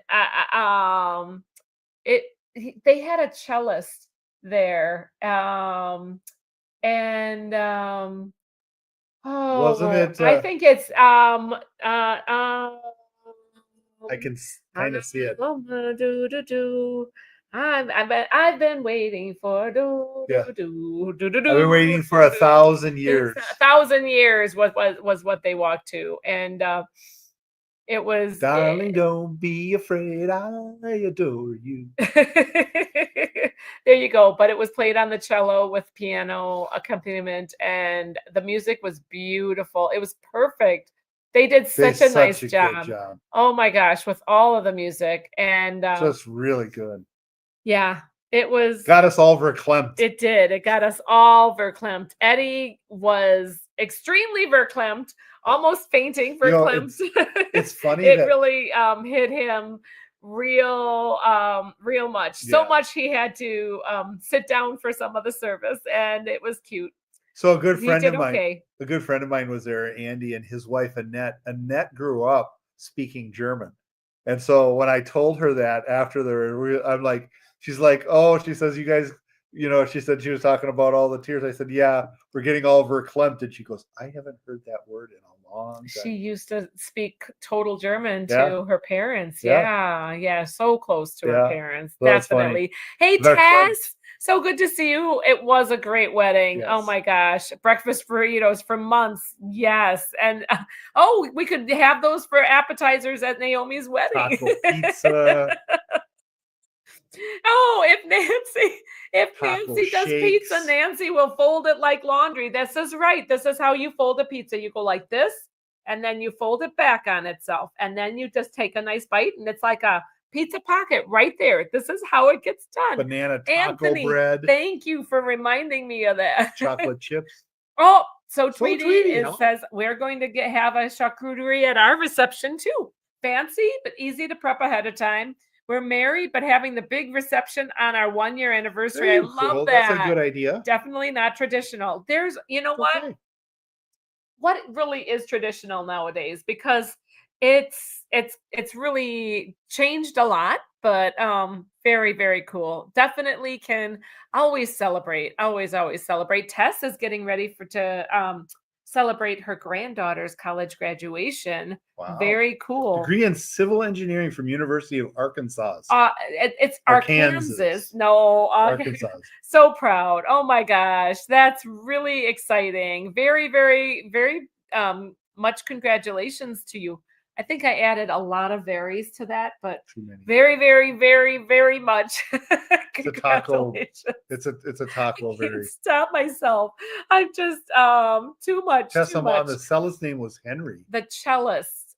they had a cellist there. Wasn't it? I think it's I can kind of see it. I've been waiting for Yeah. I've been waiting for 1,000 years. 1,000 years was what they walked to, and it was. Darling, don't be afraid. I adore you. There you go. But it was played on the cello with piano accompaniment, and the music was beautiful. It was perfect. They did such a nice good job. job. Oh my gosh, with all of the music, and Just really good. yeah, it was. Got us all verklempt. It did. It got us all verklempt. Eddie was extremely verklempt, almost fainting verklempt. It's funny. It really hit him real much. So Yeah. much he had to sit down for some of the service, and it was cute. So a good You friend did of mine, okay. a good friend of mine was there, Andy, and his wife Annette. Annette grew up speaking German, and so when I told her that after I'm like, she's like, oh, she says, you guys, she said she was talking about all the tears. I said, yeah, we're getting all verklempt, and she goes, I haven't heard that word in a long time. She used to speak total German Yeah. to her parents. Yeah. Yeah, so close to her Yeah. parents. Well, that's Definitely. Hey, Verklempt. Tess, so good to see you. It was a great wedding. Yes. Oh my gosh. Breakfast burritos for months. Yes. And we could have those for appetizers at Naomi's wedding. Taco pizza. Oh, if Taco Nancy does pizza, shakes. Nancy will fold it like laundry. This is right. This is how you fold a pizza. You go like this, and then you fold it back on itself, and then you just take a nice bite, and it's like a pizza pocket right there. This is how it gets done. Banana taco Anthony, bread. thank you for reminding me of that. Chocolate chips. Oh, so Tweety, Tweety, huh? says we're going to have a charcuterie at our reception too. Fancy, but easy to prep ahead of time. We're married, but having the big reception on our 1-year anniversary. I Very love cool. that. That's a good idea. Definitely not traditional. There's, what? Okay. What really is traditional nowadays? Because it's really changed a lot, but very, very cool. Definitely can always celebrate. Always celebrate. Tess is getting ready to celebrate her granddaughter's college graduation. Wow. Very cool. Degree in civil engineering from University of Arkansas. It's Arkansas. Arkansas. No, Arkansas. So proud. Oh my gosh, that's really exciting. Very, very, very much congratulations to you I think I added a lot of berries to that, but Too many. very, very, very, very much. It's a taco. Congratulations. It's a taco I berry. can't stop myself. I'm just too much. Tessa Too Mom, much. the cellist name was Henry. The cellist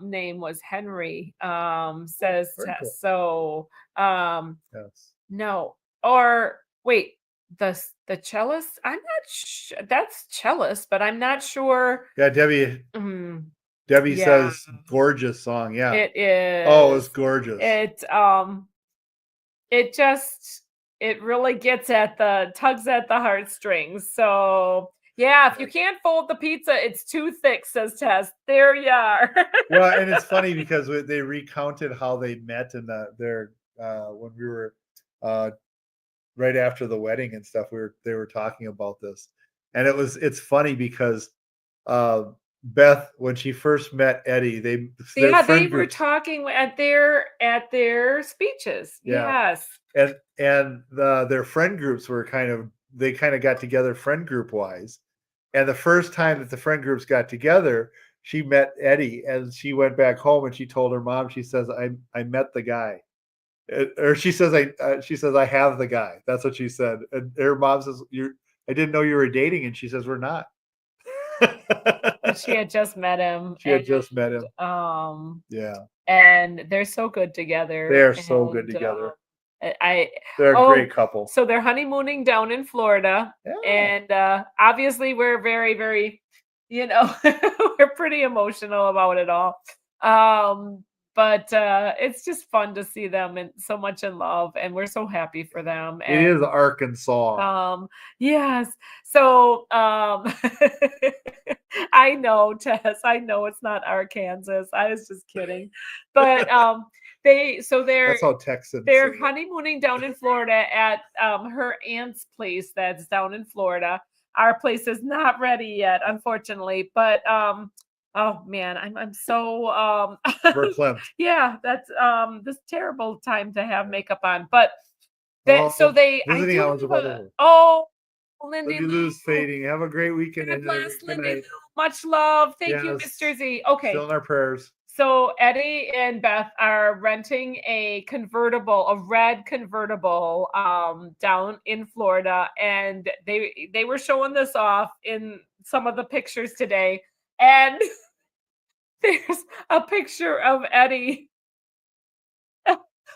name was Henry. Says very cool. Tess. So Yes. no, or wait, the cellist. I'm not. That's cellist, but I'm not sure. Yeah, Debbie Mm, Debbie yeah. says gorgeous song. Yeah. It is. Oh, it's gorgeous. It just it really gets at the tugs at the heartstrings. So yeah, if you Right. can't fold the pizza, it's too thick, says Tess. There you are. Well, and it's funny because they recounted how they met in their when we were right after the wedding and stuff. They were talking about this, and it's funny because Beth, when she first met Eddie, their Yeah, friend they were groups, talking at their speeches. Yeah. Yes. and their friend groups were kind of got together friend group wise, and the first time that the friend groups got together, she met Eddie, and she went back home and she told her mom, she says, I met the guy. Or she says I have the guy. That's what she said. And her mom says, I didn't know you were dating, and she says, we're not. She had just met him. She had just met him. Yeah. Yeah. And they're so good together. They are so good together. They're a great couple. So they're honeymooning down in Florida. Yeah. And obviously we're very, very, we're pretty emotional about it all. But it's just fun to see them and so much in love, and we're so happy for them. It is Arkansas. Yes. So I know, Tess, I know it's not Arkansas. I was just kidding. But That's how Texans they're say it. honeymooning down in Florida at her aunt's place that's down in Florida. Our place is not ready yet, unfortunately, but oh man, I'm so Verklempt. yeah, that's this terrible time to have makeup on. But that so they I visiting do hours have about a, over. oh Lindy Lindy Lou's fading. Have a great weekend. God And bless good Lindy night. Lou. Much love. Thank you, Yes. Mr. Z. Okay. Still in our prayers. So Eddie and Beth are renting a red convertible, down in Florida, and they were showing this off in some of the pictures today. And there's a picture of Eddie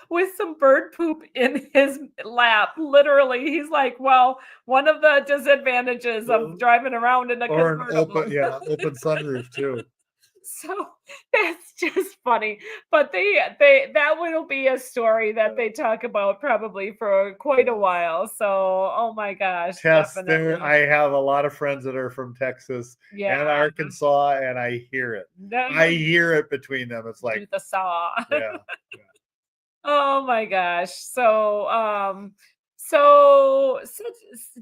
with some bird poop in his lap. Literally, he's like, well, one of the disadvantages of driving around in a Or an convertible. open sunroof too. So that's just funny. But that will be a story that they talk about probably for quite a while. So, oh my gosh, Tess, definitely. I have a lot of friends that are from Texas and Arkansas, and I hear it. I hear it between them. It's like the saw. Yeah. Oh my gosh. So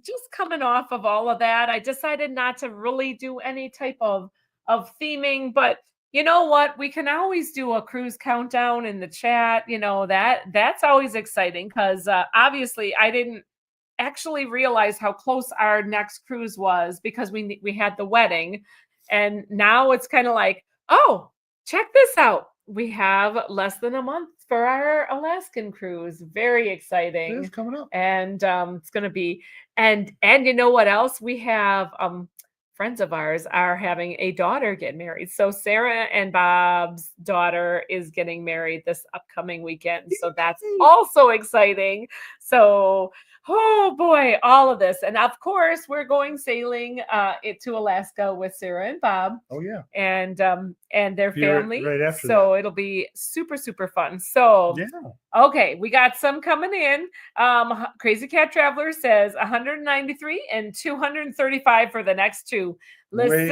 just coming off of all of that, I decided not to really do any type of theming, but you know what? We can always do a cruise countdown in the chat. That's always exciting because obviously I didn't actually realize how close our next cruise was because we had the wedding, and now it's kind of like, oh, check this out. We have less than a month for our Alaskan cruise. Very exciting. It is coming up. And it's going to be and you know what else? We have friends of ours are having a daughter get married. So Sarah and Bob's daughter is getting married this upcoming weekend. So that's also exciting. So, oh boy, all of this. And of course, we're going sailing to Alaska with Sarah and Bob. Oh yeah. And their family. Right after so it'll be super, super fun. So yeah. Okay, we got some coming in. Crazy Cat Traveler says 193 and 235 for the next two. Listen,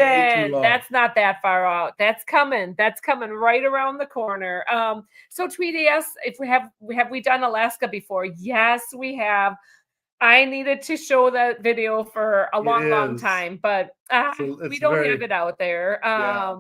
that's not that far out. That's coming. That's coming right around the corner. So tweet us if we done Alaska before? Yes, we have. I needed to show that video for a long time, but we don't have it out there.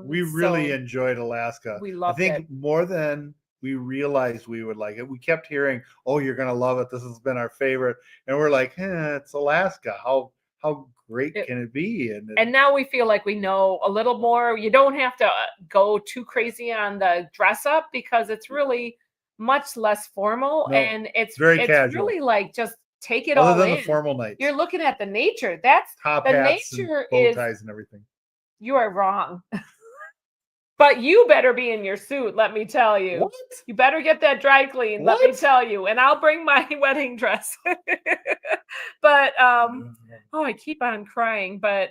We really enjoyed Alaska. We loved it. I think more than we realized we would like it. We kept hearing, "Oh, you're gonna love it. This has been our favorite," and we're like, "It's Alaska. How how great can it be? And now we feel like we know a little more. You don't have to go too crazy on the dress up because it's really much less formal, No, and it's very casual. really like just take it Other all than in. the formal nights, You're looking at the nature. That's top the hats nature and bow is. ties and everything. You are wrong. But you better be in your suit, let me tell you. What? You better get that dry cleaned, let me tell you. And I'll bring my wedding dress. But oh, I keep on crying. But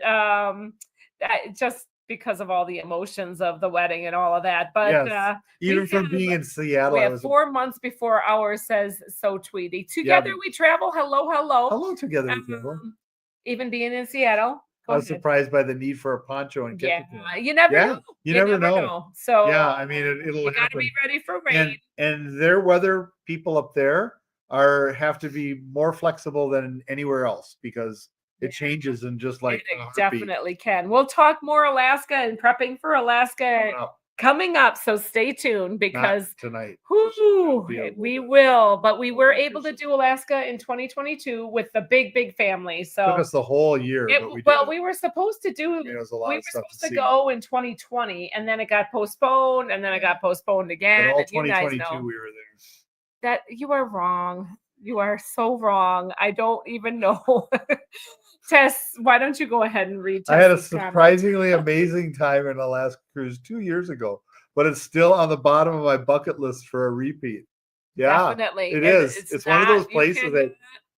just because of all the emotions of the wedding and all of that. But Yes. Even from being in Seattle, we I have was 4 months before ours, says So Tweety. Together we travel. Hello, hello. hello together. We travel. Even being in Seattle. I was surprised by the need for a poncho and Yeah, Kempton. you never know. You never know. So Yeah, I mean, it'll you gotta happen. be ready for rain. And their weather people up there have to be more flexible than anywhere else because it changes in just like It definitely can. We'll talk more Alaska and prepping for Alaska coming up. So stay tuned because not tonight. We will. But we were able to do Alaska in 2022 with the big family. So it took us the whole year. We were supposed to do. It was a lot we of were stuff supposed to go in 2020, and then it got postponed, and then it got postponed again. But all and 2022 you guys know we were there. that you are wrong. You are so wrong. I don't even know. Tess, why don't you go ahead and read? I had a surprisingly amazing time in Alaska cruise 2 years ago, but it's still on the bottom of my bucket list for a repeat. Yeah, definitely. It is. It's one of those places that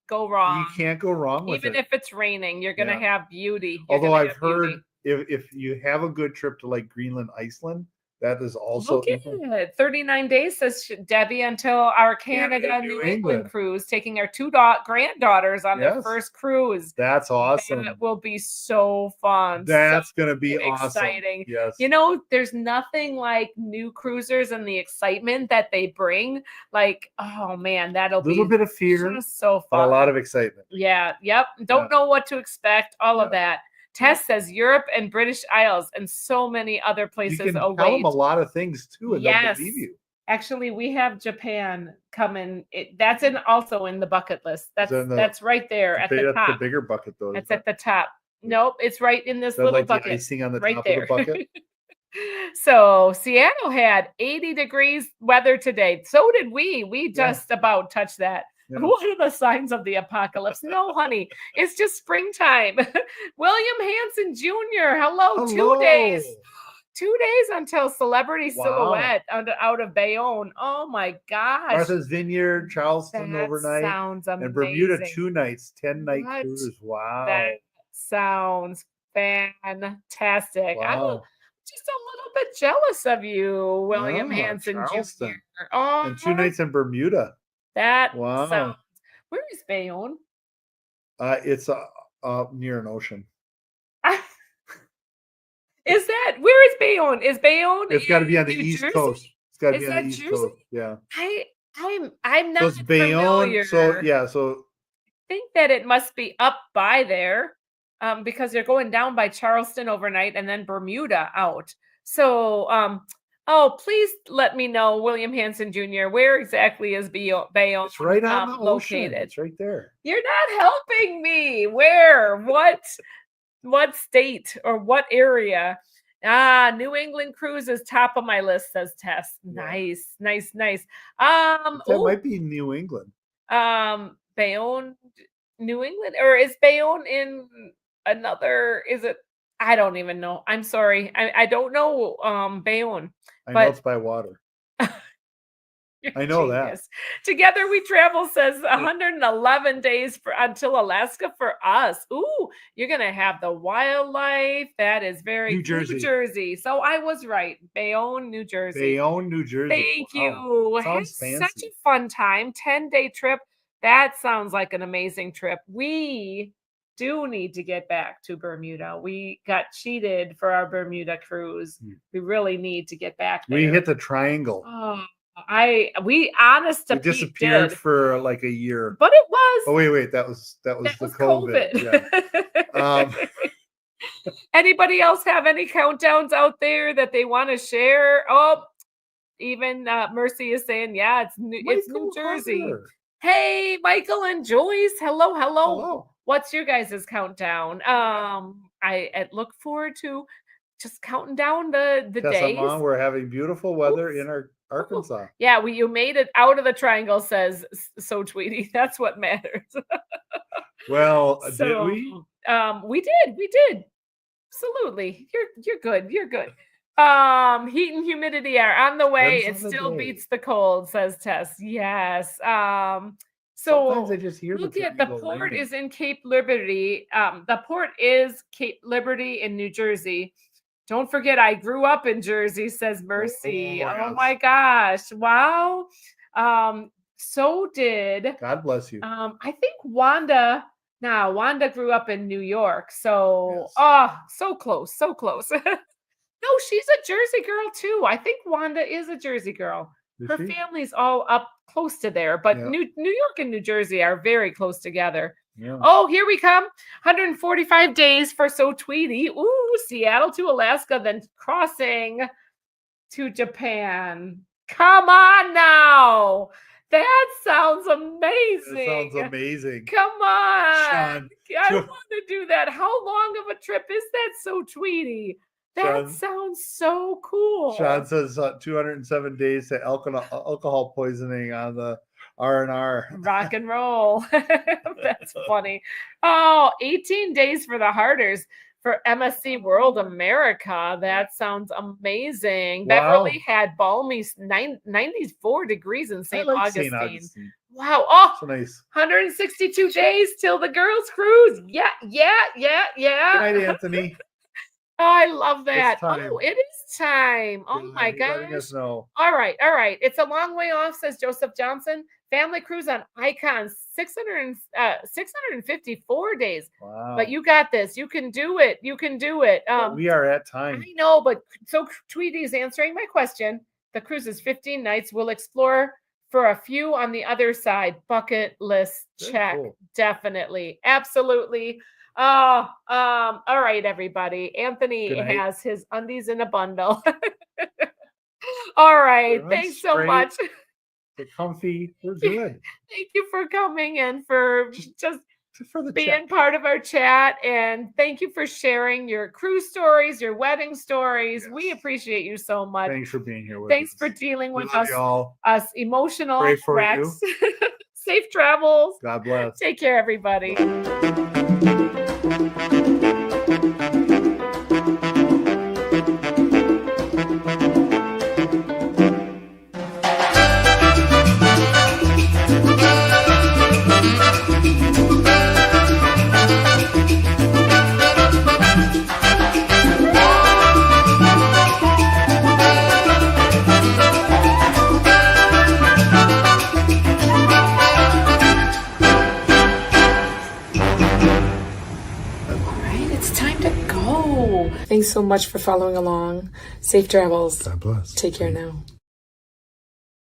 go wrong. You can't go wrong with Even it. if it's raining, you're going to have beauty. Although I've heard if you have a good trip to like Greenland, Iceland, that is also look at it. 39 days, says Debbie, until our Canada New England cruise, taking our 2 granddaughters on their first cruise. That's awesome. That will be so fun. That's going to be exciting. Awesome. Yes. You know, there's nothing like new cruisers and the excitement that they bring. Like, oh man, that'll be a little bit of fear, just so fun. But a lot of excitement. Yeah. Yep. Don't know what to expect. All of that. Tess says Europe and British Isles and so many other places. You can tell them a lot of things too, and they'll believe you. Actually, we have Japan coming. That's also in the bucket list. That's right there at the top. That's the bigger bucket, though. It's at the top. Nope, it's right in this little bucket. The icing on the right top there. of the bucket. So Seattle had 80 degrees weather today. So did we. We just about touched that. Yeah. What are the signs of the apocalypse? No, honey, it's just springtime. William Hanson Jr. Hello. 2 days. 2 days until Celebrity Silhouette out of Bayonne. Oh my gosh. Martha's Vineyard, Charleston overnight. Sounds amazing. And Bermuda 2 nights, 10-night cruise. Wow. That sounds fantastic. Wow. I'm just a little bit jealous of you, William Hanson Jr. Oh, and 2 nights in Bermuda. That sounds. Where is Bayonne? It's near an ocean. Is that where is Bayonne? Is Bayonne? It's got to be on the East Coast. It's got to be on the East Coast. Yeah. I'm not familiar. So I think that it must be up by there, because they're going down by Charleston overnight and then Bermuda out. So please let me know, William Hanson Jr., where exactly is Bayonne? It's right on the located. Ocean. It's right there. You're not helping me. Where? What state or what area? New England cruise is top of my list, says Tess. Nice. That might be New England. Bayonne, New England, or is Bayonne in another? Is it? I don't even know. I'm sorry. I don't know Bayonne. I know it's by water. I know that. Together We Travel says 111 days until Alaska for us. Ooh, you're going to have the wildlife. That is very New Jersey. So I was right. Bayonne, New Jersey. Bayonne, New Jersey. Thank you. Sounds fancy. Such a fun time. 10-day trip. That sounds like an amazing trip. We do need to get back to Bermuda. We got cheated for our Bermuda cruise. We really need to get back there. We hit the triangle. Oh. We honest to Pete disappeared did. For like a year, but it was. Oh wait, that was the COVID. Yeah. Anybody else have any countdowns out there that they want to share? Oh, even Mercy is saying, it's New Jersey. Hey, Michael and Joyce. Hello. What's your guys' countdown? I look forward to just counting down the Tessa days. Mom, we're having beautiful weather Oops. in Arkansas. Yeah, you made it out of the triangle, says So Tweety. That's what matters. Well, did So, we? we did. Absolutely. You're good. You're good. Heat and humidity are on the way. It Depends on the still day. beats the cold, says Tess. Yes. Sometimes So I just hear look the at the triangle port ringing. is in Cape Liberty. The port is Cape Liberty in New Jersey. Don't forget, I grew up in Jersey, says Mercy. Oh yes. my gosh. Wow. So did God bless you. I think Wanda. Now, Wanda grew up in New York. So, Yes. so close, so close. No, she's a Jersey girl too. I think Wanda is a Jersey girl. Is Her she? family's all up close to there, but Yeah. New York and New Jersey are very close together. Yeah. Oh, here we come. 145 days for So Tweety. Ooh, Seattle to Alaska, then crossing to Japan. Come on now. That sounds amazing. That sounds amazing. Come on. Sean, I want to do that. How long of a trip is that, So Tweety? That Sean- sounds so cool. Sean says 207 days to alcohol poisoning on the R&R. Rock and roll. That's funny. Oh, 18 days for the Harders for MSC World America. That sounds amazing. Wow. Beverly had balmy 94 degrees in I St. like St. Augustine. Augustine. Wow. Oh, So nice. 162 days till the girls' cruise. Yeah. Good night, Anthony. Oh, I love that. time. Oh, it is time. Oh Yeah, my he's letting gosh. us know. All right. It's a long way off, says Joseph Johnson. Family cruise on Icon, 654 days. Wow. But you got this. You can do it. You can do it. We are at time. I know, but So Tweety's answering my question. The cruise is 15 nights. We'll explore for a few on the other side. Bucket list Very check. cool. Definitely. Absolutely. All right, everybody. Anthony Good night. has his undies in a bundle. All right. They're Thanks so straight. much. They're comfy. We're good. Thank you for coming and for just For the being chat. part of our chat. And thank you for sharing your cruise stories, your wedding stories. We Yes. appreciate you so much. Thanks for being here with Thanks us. for dealing We with love us, y'all. emotional Pray for wrecks. Safe travels. God bless. Take care, everybody. It's time to go. Thanks so much for following along. Safe travels. God bless. Take care now.